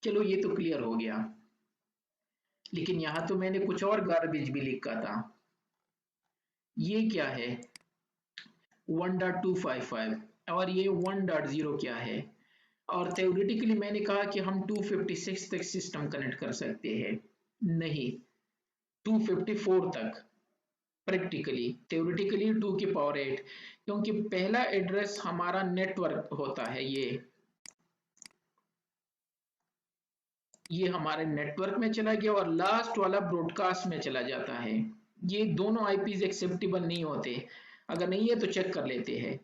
चलो ये तो क्लियर हो गया। लेकिन यहां तो मैंने कुछ और गार्बेज भी लिखा था। ये क्या है 1.255 और ये 1.0 क्या है। और थ्योरेटिकली मैंने कहा कि हम 256 तक सिस्टम कनेक्ट कर सकते हैं, नहीं 254 तक। प्रैक्टिकली, थ्योरेटिकली 2 की पावर 8, क्योंकि पहला एड्रेस हमारा नेटवर्क होता है, ये हमारे नेटवर्क में चला गया और लास्ट वाला ब्रॉडकास्ट में चला जाता है। ये दोनों आईपीज एक्सेप्टेबल नहीं होते, अगर नहीं है तो चेक कर लेते हैं।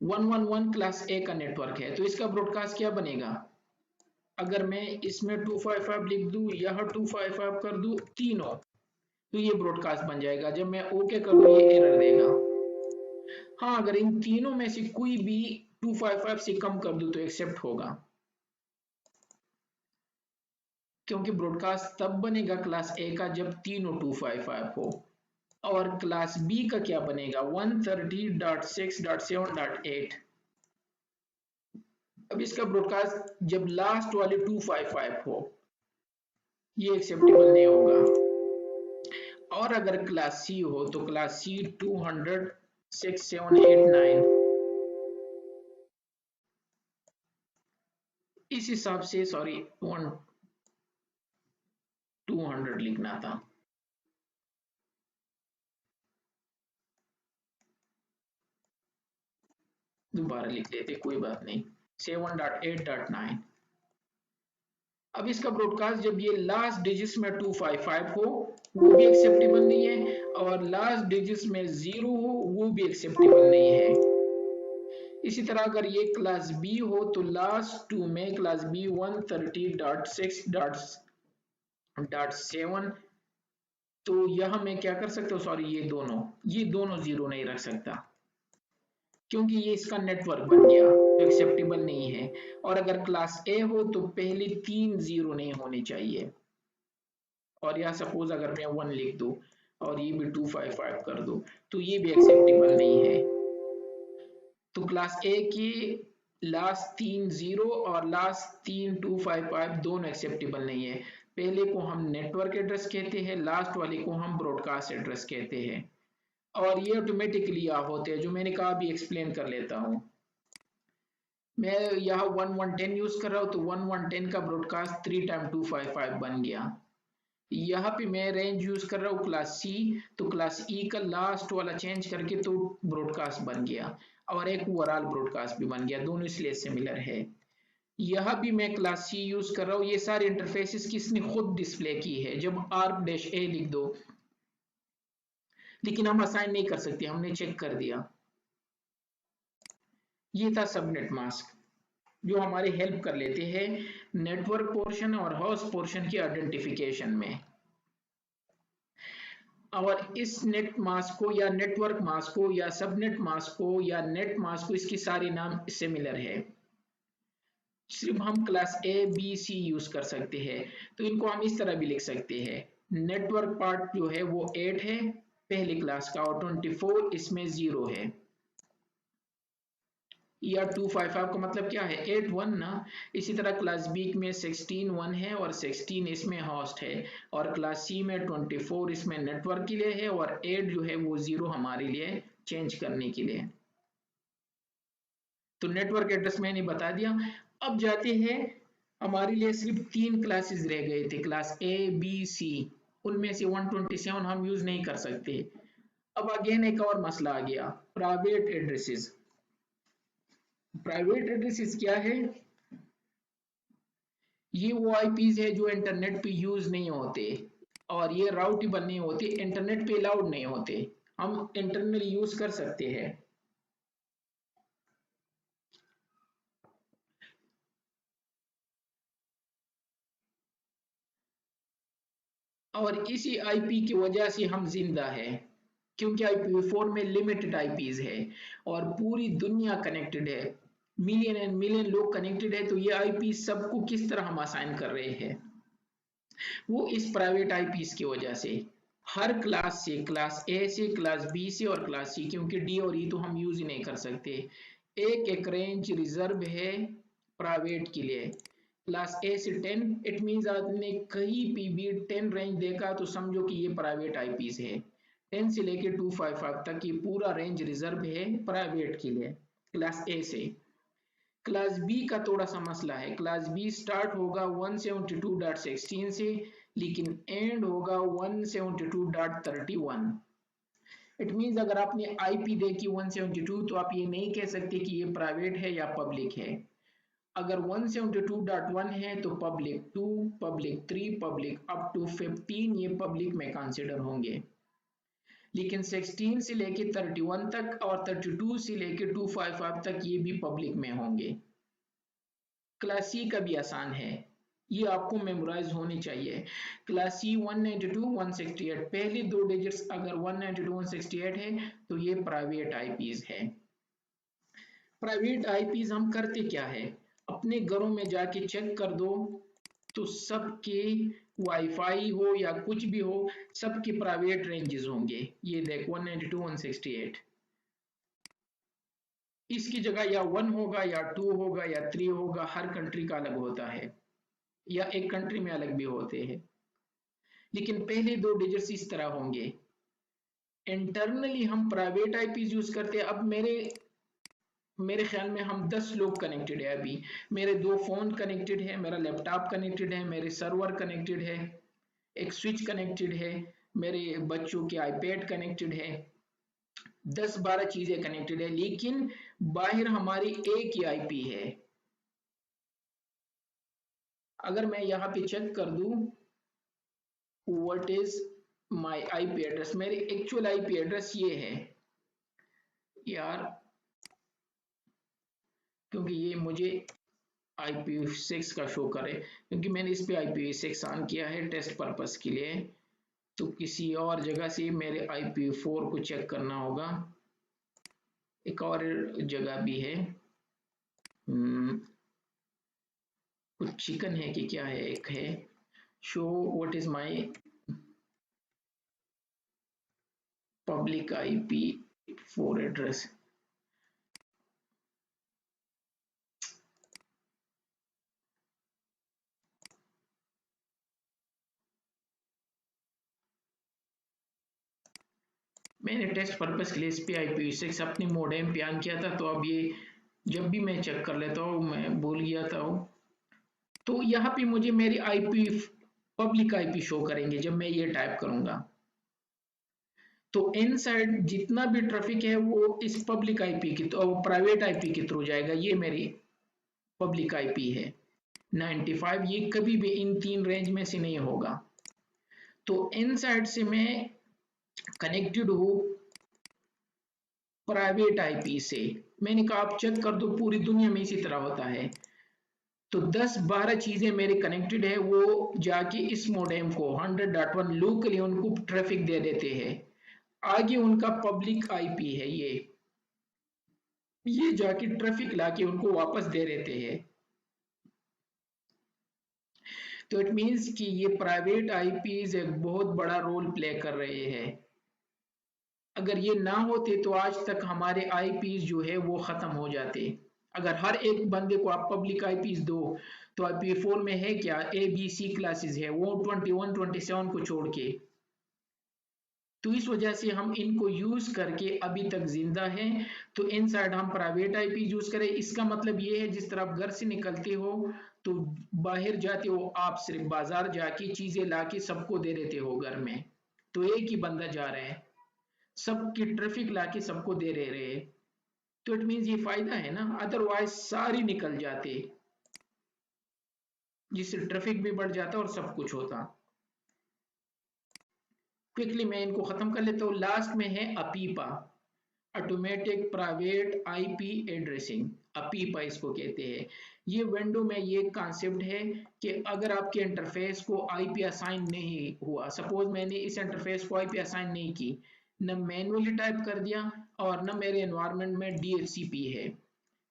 111 क्लास ए का नेटवर्क है तो इसका ब्रॉडकास्ट क्या बनेगा, अगर मैं इसमें 255 लिख दूं, यह 255 कर दूं, तीनों, तो ये ब्रॉडकास्ट बन जाएगा। जब मैं ओके कर दूं ये एरर देगा। हाँ, अगर इन तीनों में से कोई भी 255 से कम कर दूं तो एक्सेप्ट होगा, क्योंकि ब्रॉडकास्ट तब बनेगा क्लास ए का जब तीनों 255 हो। और क्लास बी का क्या बनेगा 130.6.7.8। अब इसका ब्रॉडकास्ट जब लास्ट वाले 255 हो, ये एक्सेप्टेबल नहीं होगा। और अगर क्लास सी हो तो क्लास सी 200 6 7 8 9, इस हिसाब से सॉरी 200 लिखना था। दोबारा लिख लेते, कोई बात नहीं, 7.8.9। अब इसका ब्रॉडकास्ट जब ये लास्ट डिजिट्स में 255 हो वो भी एक्सेप्टेबल नहीं है, और लास्ट डिजिट्स में 0 हो वो भी एक्सेप्टेबल नहीं है। इसी तरह अगर ये क्लास बी हो तो लास्ट 2 में क्लास बी 130.6.7, तो यह मैं क्या कर सकता हूँ, सॉरी ये दोनों जीरो नहीं रख सकता, क्योंकि ये इसका नेटवर्क बन गया तो एक्सेप्टेबल नहीं है। और अगर क्लास ए हो तो पहले 3 जीरो नहीं होने चाहिए। और यहाँ सपोज अगर मैं 1 लिख दूं और ये भी 255 कर दूं तो ये भी एक्सेप्टेबल नहीं है। तो क्लास ए की लास्ट 3 जीरो और लास्ट 3 255 दोनों एक्सेप्टेबल नहीं है। पहले को हम नेटवर्क एड्रेस कहते हैं, लास्ट वाले को हम ब्रॉडकास्ट एड्रेस कहते हैं। और ये ऑटोमेटिकली यहाँ होते हैं, जो मैंने कहा अभी एक्सप्लेन कर लेता हूँ। मैं यहाँ 1110 यूज कर रहा हूँ तो 1110 का ब्रॉडकास्ट 3 टाइम 255 बन गया। यहाँ पे मैं रेंज यूज कर रहा हूँ क्लास सी, तो क्लास ई का लास्ट वाला चेंज करके तो ब्रॉडकास्ट बन गया, और एक ओवरऑल ब्रॉडकास्ट भी बन गया, दोनों इसलिए सिमिलर है। यह भी मैं क्लास सी यूज कर रहा हूँ। ये सारे इंटरफेसेस किसने खुद डिस्प्ले की है, जब आर्क डैश ए लिख दो, लेकिन हम असाइन नहीं कर सकते, हमने चेक कर दिया। ये था सबनेट मास्क जो हमारे हेल्प कर लेते हैं नेटवर्क पोर्शन और होस्ट पोर्शन की आइडेंटिफिकेशन में। और इस नेट मास्क को या नेटवर्क मास्क को या सबनेट मास्क को या नेट मास्क को, इसकी सारे नाम सिमिलर है, सिर्फ हम class A B C use कर सकते हैं। तो इनको हम इस तरह भी लिख सकते हैं, नेटवर्क पार्ट जो है वो 8 है पहली क्लास का और 24 इसमें 0 है। या 255 का मतलब क्या है 8 1 ना। इसी तरह क्लास बी में 16 1 है और 16 इसमें होस्ट है, और क्लास सी में 24 इसमें नेटवर्क के लिए है और 8 जो है वो 0 हमारे लिए चेंज करने के लिए। तो नेटवर्क एड्रेस मैंने बता दिया। अब जाते हैं, हमारे लिए सिर्फ 3 क्लासेस रह गए थे, क्लास ए बी सी, उनमें से 127 हम यूज नहीं कर सकते। अब अगेन एक और मसला आ गया, प्राइवेट एड्रेसेस। प्राइवेट एड्रेसेस क्या है? ये वो आईपीज है जो इंटरनेट पे यूज नहीं होते और ये राउटेबल नहीं होते, इंटरनेट पे अलाउड नहीं होते, हम इंटरनल यूज कर सकते हैं। और इसी आईपी की वजह से हम जिंदा है, क्योंकि IPv4 में लिमिटेड आईपीज है और पूरी दुनिया कनेक्टेड है, मिलियन एंड मिलियन लोग कनेक्टेड है। तो ये आईपी सबको किस तरह हम असाइन कर रहे हैं? वो इस प्राइवेट आईपीज की वजह से। हर क्लास से, क्लास ए से, क्लास बी से और क्लास सी, क्योंकि डी और ई तो हम यूज ही नहीं कर सकते, एक एक रेंज रिजर्व है प्राइवेट के लिए। क्लास ए से 10, इट मींस आपने कहीं पे भी 10 रेंज देखा तो समझो कि ये प्राइवेट आईपीस है। 10 से लेके 255 तक ये पूरा रेंज रिजर्व है प्राइवेट के लिए क्लास ए से। क्लास बी का थोड़ा सा मसला है, क्लास बी स्टार्ट होगा 172.16 से, लेकिन एंड होगा 172.31। इट मींस अगर आपने आईपी देखी 172 तो आप ये नहीं कह सकते कि ये प्राइवेट है या पब्लिक है। अगर 172.1 है तो public 2, public 3, public up to 15 ये पब्लिक में कंसिडर होंगे, लेकिन 16 से लेके 31 तक और 32 से लेके 255 तक ये भी पब्लिक में होंगे। क्लास सी का भी आसान है, ये आपको मेमोराइज होनी चाहिए। क्लास सी 192 168, पहले दो डिजिट्स अगर 192 168 है तो ये प्राइवेट आईपीज है। प्राइवेट आईपीज हम करते क्या है, अपने घरों में जाके चेक कर दो तो सबके वाईफाई हो या कुछ भी हो सबके प्राइवेट रेंजेस होंगे। ये देख 192 168, इसकी जगह या 1 होगा या 2 होगा या 3 होगा, हर कंट्री का अलग होता है या एक कंट्री में अलग भी होते हैं, लेकिन पहले दो डिजिट्स इस तरह होंगे। इंटरनली हम प्राइवेट आईपीज यूज करते हैं। अब मेरे ख्याल में हम 10 लोग कनेक्टेड है अभी, मेरे 2 फोन कनेक्टेड है, मेरा लैपटॉप कनेक्टेड है, मेरे सर्वर कनेक्टेड है, एक स्विच कनेक्टेड है, मेरे बच्चों के आईपैड कनेक्टेड है, 10-12 चीजें कनेक्टेड है, लेकिन बाहर हमारी एक ही आईपी है। अगर मैं यहाँ पे चेक कर दूं what is my IP address, मेरी एक्चुअल आईपी एड्रेस ये है यार, क्योंकि ये मुझे IPv6 का शो करे, क्योंकि मैंने इस पे IPv6 ऑन किया है टेस्ट पर्पस के लिए, तो किसी और जगह से मेरे IPv4 को चेक करना होगा। एक और जगह भी है, कुछ चिकन है कि क्या है, एक है show what is my public IPv4 address. मैंने टेस्ट पर्पस के लिए इस पे IPv6 अपने मोडेम पे ऑन किया था, तो अब ये जब भी मैं चेक कर लेता हूँ मैं भूल गया था वो, तो यहाँ पे मुझे मेरी आईपी पब्लिक आईपी शो करेंगे जब मैं ये टाइप करूंगा। तो इनसाइड जितना भी ट्रैफिक है वो इस पब्लिक आईपी की तो प्राइवेट आईपी के थ्रू जाएगा, ये मेरी पब्लिक आईपी है 95, ये कभी भी इन 3 रेंज में से नहीं होगा। तो इनसाइड से मैं कनेक्टेड हूँ प्राइवेट आईपी से। मैंने कहा आप चेक कर दो, पूरी दुनिया में इसी तरह होता है। तो 10-12 चीजें मेरे कनेक्टेड है, वो जाके इस मॉडेम को 100.1 लोकली उनको ट्रैफिक दे देते हैं। आगे उनका पब्लिक आईपी है, ये जाके ट्रैफिक लाके उनको वापस दे देते हैं। तो इट मीन्स कि ये प्राइवेट आईपीज एक बहुत बड़ा रोल प्ले कर रहे हैं। अगर ये ना होते तो आज तक हमारे आईपीज जो है वो खत्म हो जाते। अगर हर एक बंदे को आप पब्लिक आईपीज दो तो आईपी4 में है क्या, ए बी सी क्लासेस है, वो 21 27 को छोड़ के। तो इस वजह से हम इनको यूज करके अभी तक जिंदा हैं। तो इनसाइड हम प्राइवेट आईपी यूज करें, इसका मतलब ये है जिस तरह आप घर से निकलते हो तो बाहर जाते हो, आप सिर्फ बाजार जाके चीजें लाके सबको दे देते हो घर में, तो एक ही बंदा जा रहा है, सबकी ट्रैफिक लाके सबको दे रहे हैं। तो इट मीन्स ये फायदा है ना, अदरवाइज सारी निकल जाते, जिससे ट्रैफिक भी बढ़ जाता और सब कुछ होता। क्विकली मैं इनको खत्म कर लेता हूँ। लास्ट में है अपीपा, ऑटोमेटिक प्राइवेट आईपी एड्रेसिंग, अपीपा इसको कहते हैं। ये विंडो में ये कॉन्सेप्ट है कि अगर आपके इंटरफेस को आईपी असाइन नहीं हुआ, सपोज मैंने इस इंटरफेस को आईपी असाइन नहीं की, न मैनुअली टाइप कर दिया और न मेरे एनवायरनमेंट में डीएचसीपी है,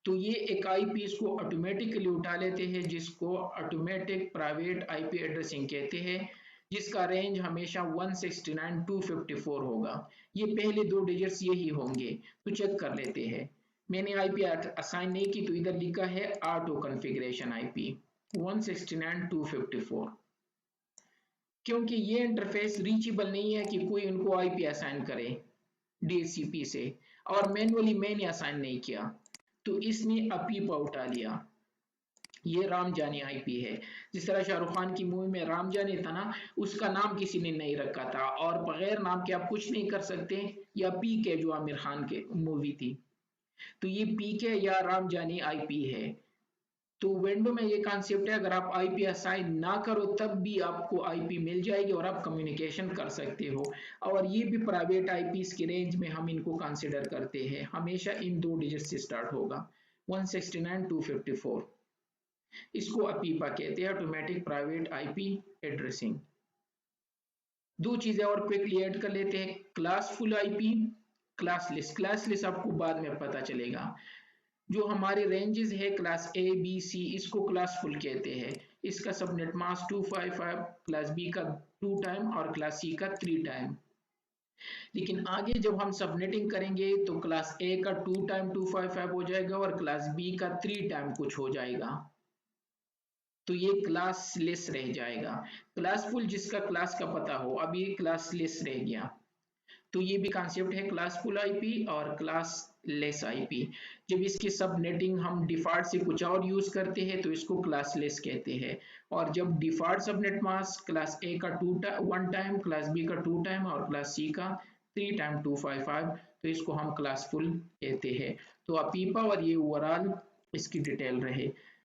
तो ये एक आईपी इसको ऑटोमेटिकली उठा लेते हैं, जिसको ऑटोमेटिक प्राइवेट आईपी एड्रेसिंग कहते हैं, जिसका रेंज हमेशा 169.254 होगा। ये पहले 2 डिजिट्स यही होंगे। तो चेक कर लेते हैं। मैंने आईपी असाइन नहीं की तो इधर लिखा है ऑटो कॉन्फ़िगरेशन आईपी 169.254, क्योंकि ये इंटरफेस रीचेबल नहीं है कि कोई उनको आईपी असाइन करे डीएचसीपी से, और मैनुअली मैंने असाइन नहीं किया, तो इसने अपीपा उठा लिया। ये राम जाने आईपी है। जिस तरह शाहरुख खान की मूवी में राम जाने था ना, उसका नाम किसी ने नहीं रखा था, और बगैर नाम के आप कुछ नहीं कर सकते। या पीके जो आमिर खान के मूवी थी, तो ये पीके या राम जाने आईपी है। तो विंडो में ये कॉन्सेप्ट है, अगर आप आईपी असाइन ना करो तब भी आपको आईपी मिल जाएगी और आप कम्युनिकेशन कर सकते हो। और ये भी प्राइवेट आईपीस की रेंज में हम इनको कंसिडर करते हैं, हमेशा इन 2 डिजिट से स्टार्ट होगा 169.254। इसको अपीपा कहते हैं, ऑटोमेटिक प्राइवेट आईपी एड्रेसिंग। दो चीजें और क्विकली ऐड कर लेते हैं, क्लासफुल आईपी, क्लासलेस। क्लासलेस आपको बाद में पता चलेगा। जो हमारे रेंजेस है क्लास ए बी सी, इसको क्लासफुल कहते हैं। इसका सबनेट मास्क 255, क्लास बी का 2 टाइम और क्लास सी का 3 टाइम। लेकिन आगे जब हम सबनेटिंग करेंगे तो क्लास ए का 2 टाइम 255 हो जाएगा और क्लास बी का 3 टाइम कुछ हो जाएगा, तो ये क्लासलेस रह जाएगा। क्लासफुल जिसका क्लास का पता हो, अब ये क्लासलेस रह गया। तो ये भी कॉन्सेप्ट है क्लासफुल आईपी और क्लासलेस आईपी। जब इसकी सबनेटिंग हम डिफॉल्ट से कुछ और यूज करते हैं तो इसको क्लासलेस कहते हैं, और जब डिफॉल्ट सबनेट मास्क क्लास ए का 1 टाइम, क्लास बी का 2 टाइम और क्लास सी का 3 टाइम 255, तो इसको हम क्लासफुल कहते हैं। तो अपीपा और ये ओवरऑल इसकी डिटेल रहे।